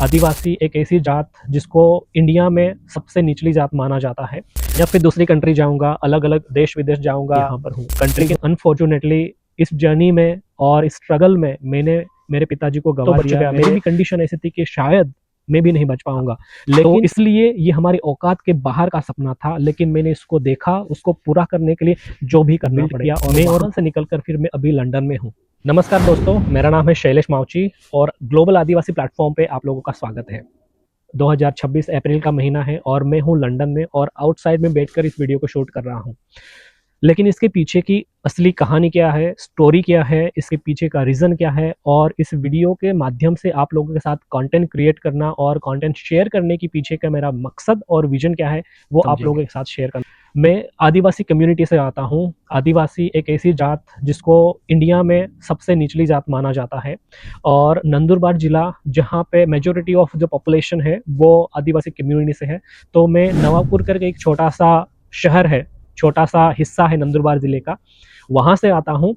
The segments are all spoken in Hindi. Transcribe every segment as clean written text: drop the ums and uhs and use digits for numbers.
आदिवासी एक ऐसी जात जिसको इंडिया में सबसे निचली जात माना जाता है। या फिर दूसरी कंट्री जाऊंगा, अलग अलग देश विदेश जाऊंगा, यहाँ पर हूँ कंट्री के। अनफॉर्चुनेटली इस जर्नी में और इस स्ट्रगल में मैंने मेरे पिताजी को गवा दिया। मेरी भी कंडीशन ऐसी थी कि शायद मैं भी नहीं बच पाऊंगा, लेकिन तो इसलिए ये हमारी औकात के बाहर का सपना था। लेकिन मैंने इसको देखा, उसको पूरा करने के लिए जो भी करना पड़ा और मैं वहां से निकलकर फिर मैं अभी लंदन में हूँ। नमस्कार दोस्तों, मेरा नाम है शैलेश मावची और ग्लोबल आदिवासी प्लेटफॉर्म पे आप लोगों का स्वागत है। 2026 अप्रैल का महीना है और मैं हूँ लंदन में और आउटसाइड में बैठकर इस वीडियो को शूट कर रहा हूँ। लेकिन इसके पीछे की असली कहानी क्या है, स्टोरी क्या है, इसके पीछे का रीज़न क्या है और इस वीडियो के माध्यम से आप लोगों के साथ कंटेंट क्रिएट करना और कंटेंट शेयर करने के पीछे का मेरा मकसद और विजन क्या है, वो आप लोगों के साथ शेयर करना। मैं आदिवासी कम्युनिटी से आता हूँ। आदिवासी एक ऐसी जात जिसको इंडिया में सबसे निचली जात माना जाता है और नंदुरबार जिला जहाँ पे मेजोरिटी ऑफ जो पॉपुलेशन है वो आदिवासी कम्युनिटी से है। तो मैं नवाबपुर करके एक छोटा सा शहर है, छोटा सा हिस्सा है नंदुरबार जिले का, वहाँ से आता हूँ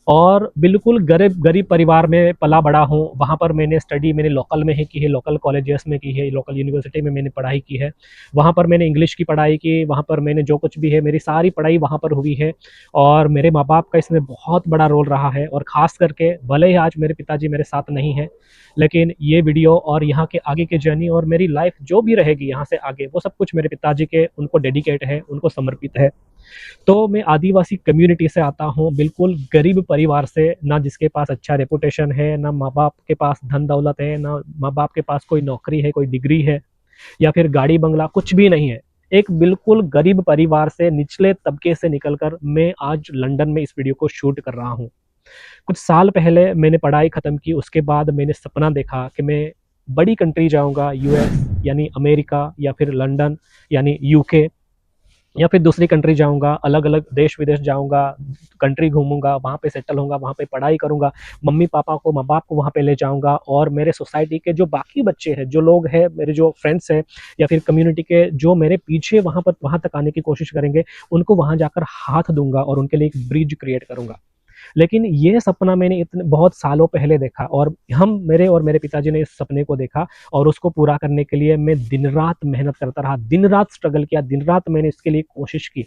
और बिल्कुल गरीब परिवार में पला बड़ा हूँ। वहाँ पर मैंने स्टडी मैंने लोकल में ही की है, लोकल कॉलेजेस में की है, लोकल यूनिवर्सिटी में मैंने पढ़ाई की है। वहाँ पर मैंने इंग्लिश की पढ़ाई की, वहाँ पर मैंने जो कुछ भी है मेरी सारी पढ़ाई वहाँ पर हुई है और मेरे माँ बाप का इसमें बहुत बड़ा रोल रहा है। और ख़ास करके भले ही आज मेरे पिताजी मेरे साथ नहीं हैं, लेकिन ये वीडियो और यहाँ के आगे की जर्नी और मेरी लाइफ जो भी रहेगी यहाँ से आगे, वो सब कुछ मेरे पिताजी के उनको डेडिकेट है, उनको समर्पित है। तो मैं आदिवासी कम्युनिटी से आता हूँ, बिल्कुल गरीब परिवार से, ना जिसके पास अच्छा रेपुटेशन है, ना माँ बाप के पास धन दौलत है, ना माँ बाप के पास कोई नौकरी है, कोई डिग्री है या फिर गाड़ी बंगला, कुछ भी नहीं है। एक बिल्कुल गरीब परिवार से, निचले तबके से निकलकर मैं आज लंदन में इस वीडियो को शूट कर रहा हूँ। कुछ साल पहले मैंने पढ़ाई खत्म की, उसके बाद मैंने सपना देखा कि मैं बड़ी कंट्री जाऊंगा, यूएस यानी अमेरिका या फिर लंदन यानी यूके या फिर दूसरी कंट्री जाऊंगा, अलग अलग देश विदेश जाऊंगा, कंट्री घूमूंगा, वहाँ पे सेटल होऊंगा, वहाँ पे पढ़ाई करूंगा, मम्मी पापा को, माँ बाप को वहाँ पे ले जाऊंगा और मेरे सोसाइटी के जो बाकी बच्चे हैं, जो लोग हैं, मेरे जो फ्रेंड्स हैं या फिर कम्युनिटी के जो मेरे पीछे वहाँ तक आने की कोशिश करेंगे, उनको वहाँ जाकर हाथ दूंगा और उनके लिए एक ब्रिज क्रिएट करूंगा। लेकिन ये सपना मैंने इतने बहुत सालों पहले देखा और मेरे और मेरे पिताजी ने इस सपने को देखा और उसको पूरा करने के लिए मैं दिन रात मेहनत करता रहा, दिन रात स्ट्रगल किया, दिन रात मैंने इसके लिए कोशिश की।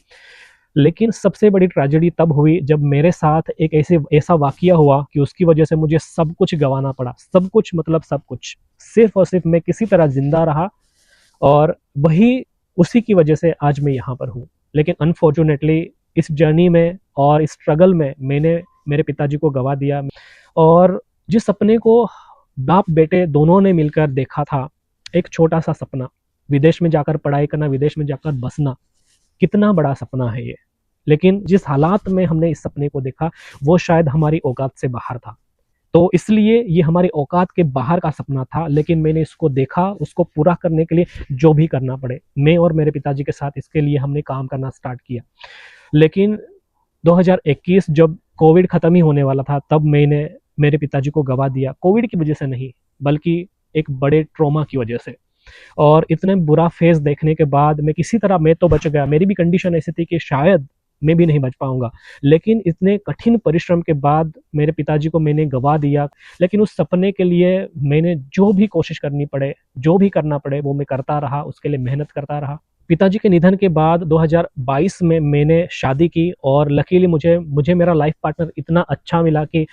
लेकिन सबसे बड़ी ट्रेजेडी तब हुई जब मेरे साथ एक ऐसा वाकया हुआ कि उसकी वजह से मुझे सब कुछ गंवाना पड़ा। सब कुछ मतलब सब कुछ। सिर्फ और सिर्फ मैं किसी तरह जिंदा रहा और उसी की वजह से आज मैं यहाँ पर हूँ। लेकिन अनफॉर्चुनेटली इस जर्नी में और इस स्ट्रगल में मैंने मेरे पिताजी को गवा दिया और जिस सपने को बाप बेटे दोनों ने मिलकर देखा था, एक छोटा सा सपना, विदेश में जाकर पढ़ाई करना, विदेश में जाकर बसना, कितना बड़ा सपना है ये। लेकिन जिस हालात में हमने इस सपने को देखा वो शायद हमारी औकात से बाहर था। तो इसलिए ये हमारी औकात के बाहर का सपना था, लेकिन मैंने इसको देखा, उसको पूरा करने के लिए जो भी करना पड़े, मैं और मेरे पिताजी के साथ इसके लिए हमने काम करना स्टार्ट किया। लेकिन 2021 जब कोविड खत्म ही होने वाला था, तब मैंने मेरे पिताजी को गवा दिया। कोविड की वजह से नहीं, बल्कि एक बड़े ट्रॉमा की वजह से। और इतने बुरा फेज देखने के बाद मैं तो बच गया। मेरी भी कंडीशन ऐसी थी कि शायद मैं भी नहीं बच पाऊंगा, लेकिन इतने कठिन परिश्रम के बाद मेरे पिताजी को मैंने गवा दिया। लेकिन उस सपने के लिए मैंने जो भी कोशिश करनी पड़े, जो भी करना पड़े, वो मैं करता रहा, उसके लिए मेहनत करता रहा। पिताजी के निधन के बाद 2022 में मैंने शादी की और लकीली मुझे मेरा लाइफ पार्टनर इतना अच्छा मिला कि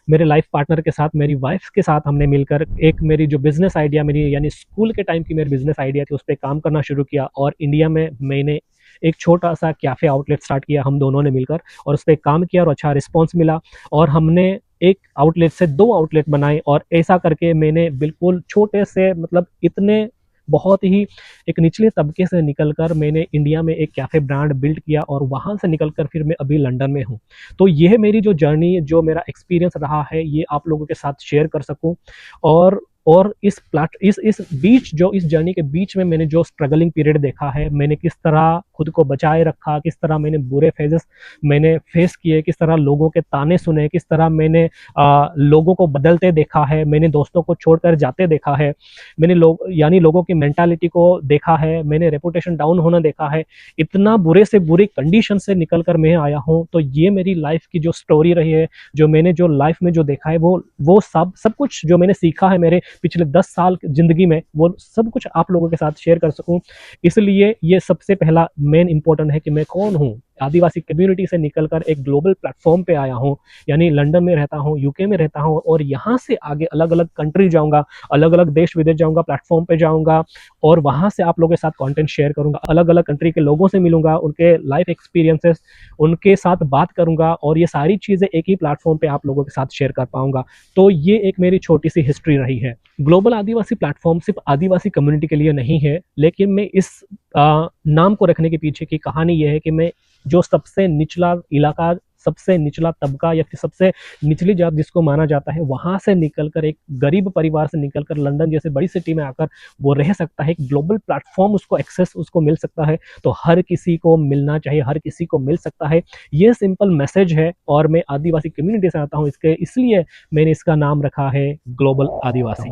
मेरे लाइफ पार्टनर के साथ, मेरी वाइफ के साथ हमने मिलकर एक मेरी जो बिजनेस आइडिया, मेरी यानी स्कूल के टाइम की मेरी बिजनेस आइडिया थी, उस पर काम करना शुरू किया और इंडिया में मैंने एक छोटा सा कैफ़े आउटलेट स्टार्ट किया हम दोनों ने मिलकर और उस पर काम किया और अच्छा रिस्पॉन्स मिला और हमने एक आउटलेट से 2 आउटलेट बनाए और ऐसा करके मैंने बिल्कुल छोटे से, मतलब इतने बहुत ही एक निचले तबके से निकलकर मैंने इंडिया में एक कैफ़े ब्रांड बिल्ड किया और वहाँ से निकलकर फिर मैं अभी लंदन में हूँ। तो यह मेरी जो जर्नी, जो मेरा एक्सपीरियंस रहा है, ये आप लोगों के साथ शेयर कर सकूँ। और इस जर्नी के बीच में मैंने जो स्ट्रगलिंग पीरियड देखा है, मैंने किस तरह खुद को बचाए रखा, किस तरह मैंने बुरे फेजेस मैंने फेस किए, किस तरह लोगों के ताने सुने, किस तरह मैंने लोगों को बदलते देखा है, मैंने दोस्तों को छोड़कर जाते देखा है, मैंने लोगों की मेंटालिटी को देखा है, मैंने रेपुटेशन डाउन होना देखा है। इतना बुरे से बुरी कंडीशन से निकल कर मैं आया हूँ। तो ये मेरी लाइफ की जो स्टोरी रही है, जो मैंने जो लाइफ में जो देखा है, वो सब कुछ जो मैंने सीखा है मेरे पिछले 10 साल की जिंदगी में, वो सब कुछ आप लोगों के साथ शेयर कर सकूं। इसलिए ये सबसे पहला मेन इंपॉर्टेंट है कि मैं कौन हूँ। आदिवासी कम्युनिटी से निकलकर एक ग्लोबल प्लेटफॉर्म पे आया हूँ, यानी लंदन में रहता हूँ, यूके में रहता हूँ, और यहाँ से आगे अलग अलग कंट्री जाऊंगा, अलग अलग देश विदेश जाऊंगा, प्लेटफॉर्म पे जाऊंगा, और वहां से आप लोगों के साथ कंटेंट शेयर करूंगा, अलग अलग कंट्री के लोगों से मिलूंगा, उनके लाइफ एक्सपीरियंसेस उनके साथ बात करूंगा, और ये सारी चीजें एक ही प्लेटफॉर्म पे आप लोगों के साथ शेयर कर पाऊंगा। तो ये एक मेरी छोटी सी हिस्ट्री रही है। ग्लोबल आदिवासी प्लेटफॉर्म सिर्फ आदिवासी कम्युनिटी के लिए नहीं है, लेकिन मैं इस नाम को रखने के पीछे की कहानी यह है कि मैं जो सबसे निचला इलाका, सबसे निचला तबका या फिर सबसे निचली जात जिसको माना जाता है, वहां से निकलकर, एक गरीब परिवार से निकलकर लंदन जैसे बड़ी सिटी में आकर वो रह सकता है, एक ग्लोबल प्लेटफॉर्म उसको एक्सेस उसको मिल सकता है। तो हर किसी को मिलना चाहिए, हर किसी को मिल सकता है। ये सिंपल मैसेज है, और मैं आदिवासी कम्युनिटी से आता हूँ, इसलिए मैंने इसका नाम रखा है ग्लोबल आदिवासी।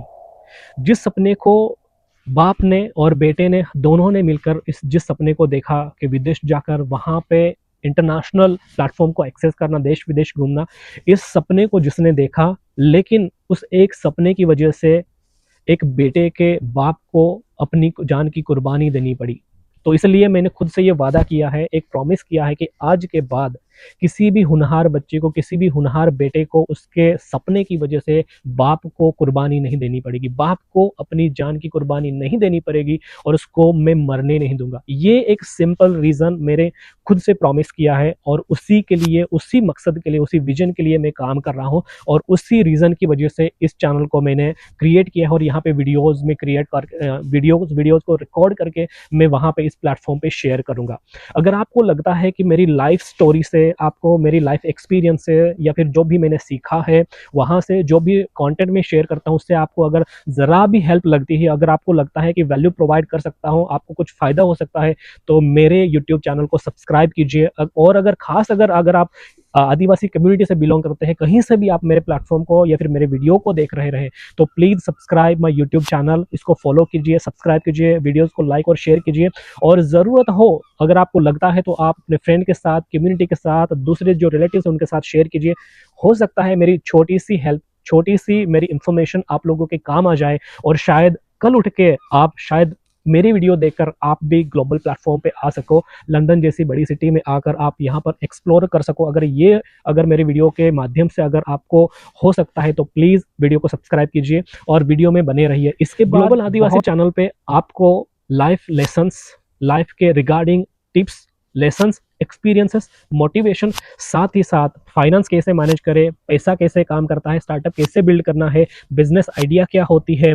जिस सपने को बाप ने और बेटे ने दोनों ने मिलकर जिस सपने को देखा कि विदेश जाकर वहां पे इंटरनेशनल प्लेटफॉर्म को एक्सेस करना, देश विदेश घूमना, इस सपने को जिसने देखा, लेकिन उस एक सपने की वजह से एक बेटे के बाप को अपनी जान की कुर्बानी देनी पड़ी। तो इसलिए मैंने खुद से ये वादा किया है, एक प्रॉमिस किया है कि आज के बाद किसी भी होनहार बच्चे को, किसी भी होनहार बेटे को उसके सपने की वजह से बाप को कुर्बानी नहीं देनी पड़ेगी, बाप को अपनी जान की कुर्बानी नहीं देनी पड़ेगी, और उसको मैं मरने नहीं दूंगा। ये एक सिंपल रीजन मेरे खुद से प्रॉमिस किया है, और उसी के लिए, उसी मकसद के लिए, उसी विजन के लिए मैं काम कर रहा हूँ, और उसी रीजन की वजह से इस चैनल को मैंने क्रिएट किया है, और यहाँ पे वीडियोज में क्रिएट कर वीडियोज को रिकॉर्ड करके मैं वहाँ पे इस प्लेटफॉर्म पे शेयर करूंगा। अगर आपको लगता है कि मेरी लाइफ स्टोरी से, आपको मेरी लाइफ एक्सपीरियंस से, या फिर जो भी मैंने सीखा है वहां से, जो भी कंटेंट में शेयर करता हूं, उससे आपको अगर जरा भी हेल्प लगती है, अगर आपको लगता है कि वैल्यू प्रोवाइड कर सकता हूं, आपको कुछ फायदा हो सकता है, तो मेरे यूट्यूब चैनल को सब्सक्राइब कीजिए। और अगर आप आदिवासी कम्युनिटी से बिलोंग करते हैं, कहीं से भी आप मेरे प्लेटफॉर्म को या फिर मेरे वीडियो को देख रहे तो please subscribe my YouTube channel, इसको फॉलो कीजिए, सब्सक्राइब कीजिए, वीडियोस को लाइक और शेयर कीजिए। और ज़रूरत हो, अगर आपको लगता है, तो आप अपने फ्रेंड के साथ, कम्युनिटी के साथ, दूसरे जो रिलेटिव्स हैं उनके साथ शेयर कीजिए। हो सकता है मेरी छोटी सी हेल्प, छोटी सी मेरी इंफॉर्मेशन आप लोगों के काम आ जाए, और शायद कल उठ के आप शायद मेरी वीडियो देखकर आप भी ग्लोबल प्लेटफॉर्म पे आ सको, लंदन जैसी बड़ी सिटी में आकर आप यहाँ पर एक्सप्लोर कर सको। अगर मेरे वीडियो के माध्यम से अगर आपको हो सकता है, तो प्लीज़ वीडियो को सब्सक्राइब कीजिए और वीडियो में बने रहिए। इसके बाद ग्लोबल आदिवासी चैनल पे आपको लाइफ लेसन्स, लाइफ के regarding tips, lessons, experiences, motivation, साथ ही साथ फाइनेंस कैसे मैनेज करें, पैसा कैसे काम करता है, स्टार्टअप कैसे बिल्ड करना है, बिजनेस आइडिया क्या होती है,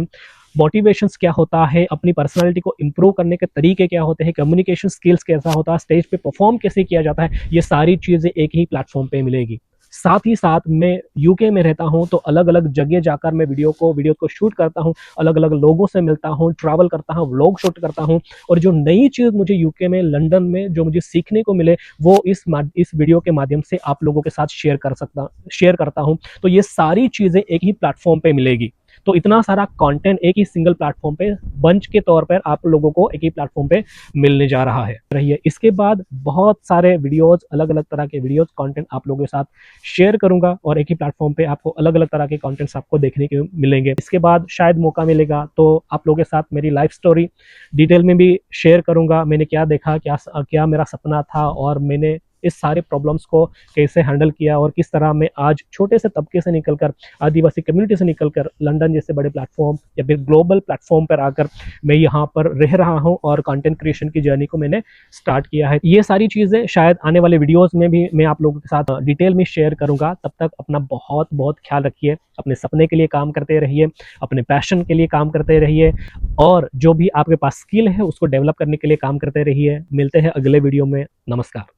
मोटिवेशंस क्या होता है, अपनी पर्सनालिटी को इंप्रूव करने के तरीके क्या होते हैं, कम्युनिकेशन स्किल्स कैसा होता है, स्टेज पे परफॉर्म कैसे किया जाता है, ये सारी चीज़ें एक ही प्लेटफॉर्म पे मिलेगी। साथ ही साथ मैं यूके में रहता हूं, तो अलग अलग जगह जाकर मैं वीडियो को शूट करता हूं, अलग अलग लोगों से मिलता हूं, ट्रैवल करता हूं, व्लॉग शूट करता हूं, और जो नई चीज़ मुझे यूके में, लंदन में जो मुझे सीखने को मिले, वो इस वीडियो के माध्यम से आप लोगों के साथ शेयर करता हूं। तो ये सारी चीज़ें एक ही प्लेटफॉर्म पे मिलेगी। तो इतना सारा कंटेंट एक ही सिंगल प्लेटफॉर्म पे बंच के तौर पर आप लोगों को एक ही प्लेटफॉर्म पे मिलने जा रहा है। रहिए, इसके बाद बहुत सारे वीडियोस, अलग अलग तरह के वीडियोस, कंटेंट आप लोगों के साथ शेयर करूंगा, और एक ही प्लेटफॉर्म पे आपको अलग अलग तरह के कंटेंट्स आपको देखने के मिलेंगे। इसके बाद शायद मौका मिलेगा तो आप लोगों के साथ मेरी लाइफ स्टोरी डिटेल में भी शेयर करूंगा। मैंने क्या देखा, क्या मेरा सपना था, और मैंने इस सारे प्रॉब्लम्स को कैसे हैंडल किया, और किस तरह मैं आज छोटे से तबके से निकलकर, आदिवासी कम्युनिटी से निकलकर लंदन जैसे बड़े प्लेटफॉर्म या फिर ग्लोबल प्लेटफॉर्म पर आकर मैं यहाँ पर रह रहा हूँ, और कंटेंट क्रिएशन की जर्नी को मैंने स्टार्ट किया है। ये सारी चीज़ें शायद आने वाले वीडियोस में भी मैं आप लोगों के साथ डिटेल में शेयर करूंगा। तब तक अपना बहुत बहुत ख्याल रखिए, अपने सपने के लिए काम करते रहिए, अपने पैशन के लिए काम करते रहिए, और जो भी आपके पास स्किल है उसको डेवलप करने के लिए काम करते रहिए। मिलते हैं अगले वीडियो में। नमस्कार।